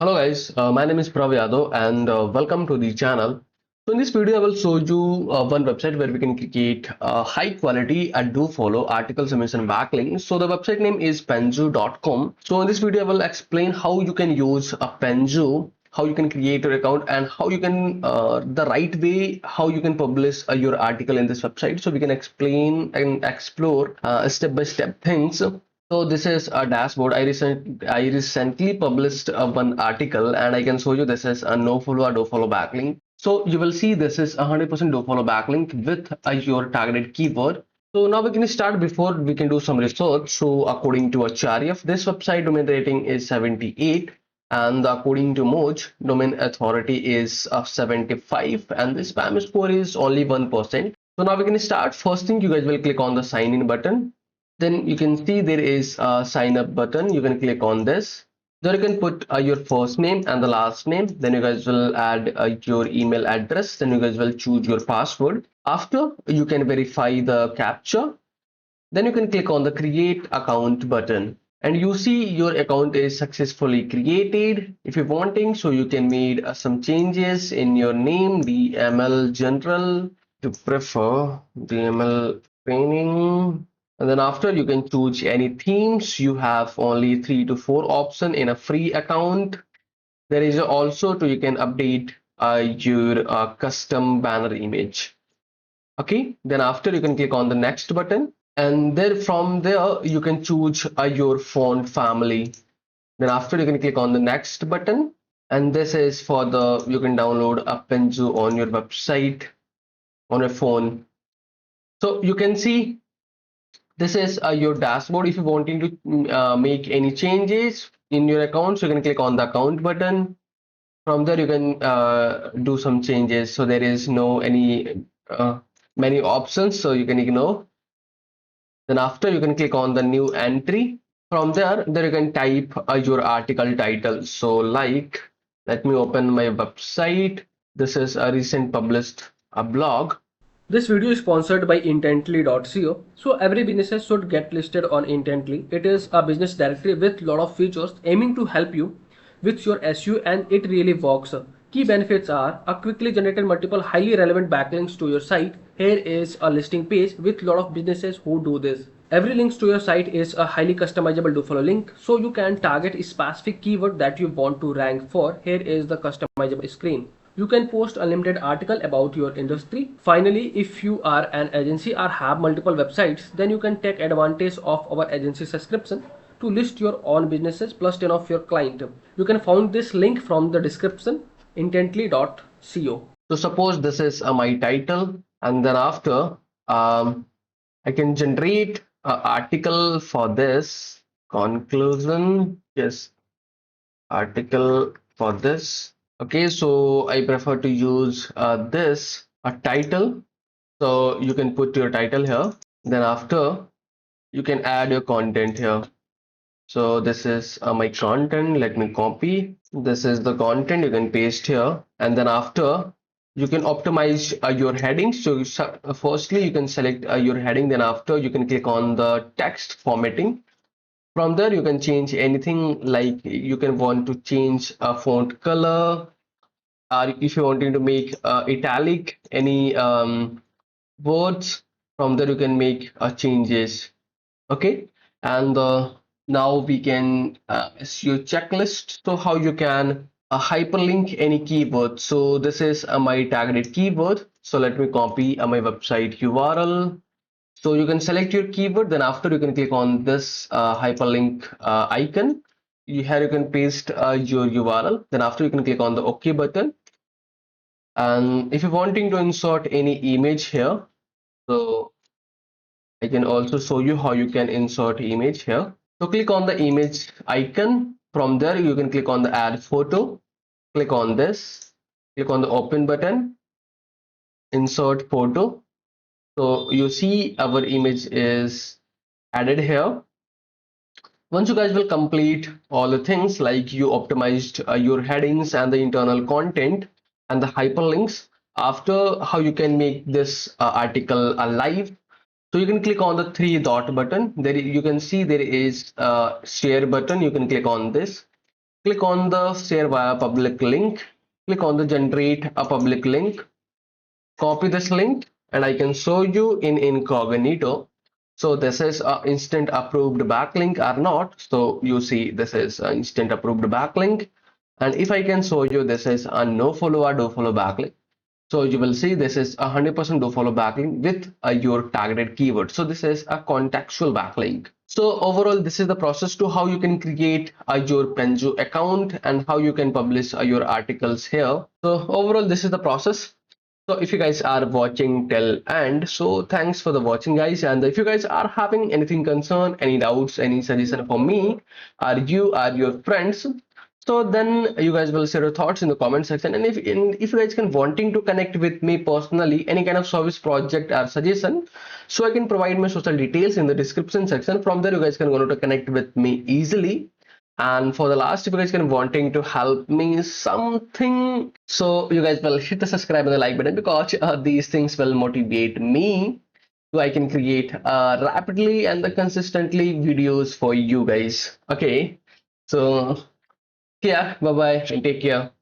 Hello guys, my name is Prav Yadav and welcome to the channel. So in this video I will show you one website where we can create high quality do follow article submission backlinks. So the website name is penzu.com. So in this video I will explain how you can use a Penzu, how you can create your account and how you can the right way how you can publish your article in this website. So we can explain and explore step by step things. So this is a dashboard. I recently published one article and I can show you this is a no follow or do follow backlink. So you will see this is 100% do follow backlink with your targeted keyword. So now we can start before we can do some research. So according to Acharya, this website domain rating is 78 and according to Moj, domain authority is 75 and the spam score is only 1%. So now we can start. First thing, you guys will click on the sign in button. Then you can see there is a sign up button. You can click on this. There you can put your first name and the last name. Then you guys will add your email address. Then you guys will choose your password. After, you can verify the captcha. Then you can click on the create account button and you see your account is successfully created. If you're wanting, so you can make some changes in your name, DML general to prefer DML training. And then after, you can choose any themes. You have only 3 to 4 options in a free account. There is also you can update your custom banner image. Okay, then after you can click on the next button and then from there you can choose your font family. Then after you can click on the next button and this is for the you can download a Penzu on your website on your phone. So you can see this is your dashboard. If you wanting to make any changes in your account, so you can click on the account button. From there you can do some changes. So there is no any many options, so you can ignore. Then after you can click on the new entry. From there you can type your article title. So like, let me open my website. This is a recent published a blog. This video is sponsored by intently.co. So every business should get listed on Intently. It is a business directory with lot of features aiming to help you with your SEO and it really works. Key benefits are a quickly generated multiple highly relevant backlinks to your site. Here is a listing page with lot of businesses who do this. Every link to your site is a highly customizable do-follow link, so you can target a specific keyword that you want to rank for. Here is the customizable screen. You can post unlimited article about your industry. Finally, if you are an agency or have multiple websites, then you can take advantage of our agency subscription to list your own businesses plus 10 of your client. You can find this link from the description intently.co. So suppose this is my title and then after I can generate an article for this conclusion. Yes, article for this. Okay, so I prefer to use this a title. So you can put your title here. Then after you can add your content here. So this is my content. Let me copy. This is the content. You can paste here. And then after you can optimize your headings. So firstly, you can select your heading. Then after you can click on the text formatting. From there, you can change anything like you can want to change a font color, or if you're wanting to make italic any words, from there you can make changes. Okay, and now we can SEO checklist. So how you can hyperlink any keyword. So this is my targeted keyword. So let me copy my website URL. So you can select your keyword. Then after you can click on this hyperlink icon. Here you can paste your URL. Then after you can click on the OK button. And if you're wanting to insert any image here, so I can also show you how you can insert image here. So click on the image icon. From there, you can click on the add photo. Click on this. Click on the open button. Insert photo. So you see our image is added here. Once you guys will complete all the things like you optimized your headings and the internal content and the hyperlinks, after how you can make this article live. So you can click on the three dot button. There you can see there is a share button. You can click on this. click on the share via public link, click on the generate a public link, copy this link, and I can show you in incognito. So this is a instant approved backlink or not. So you see this is an instant approved backlink. And if I can show you, this is a no follow or do follow backlink. So you will see this is 100% do follow backlink with your targeted keyword. So this is a contextual backlink. So overall, this is the process to how you can create your Penzu account and how you can publish your articles here. So overall, this is the process. So if you guys are watching till end, so thanks for the watching, guys. And if you guys are having anything concern, any doubts, any suggestion for me, or you or your friends, so then you guys will share your thoughts in the comment section. And if you guys can wanting to connect with me personally, any kind of service project or suggestion, so I can provide my social details in the description section. From there, you guys can go to connect with me easily. And for the last, if you guys can wanting to help me something, so you guys will hit the subscribe and the like button, because these things will motivate me so I can create rapidly and consistently videos for you guys. Okay, so yeah, bye bye and take care.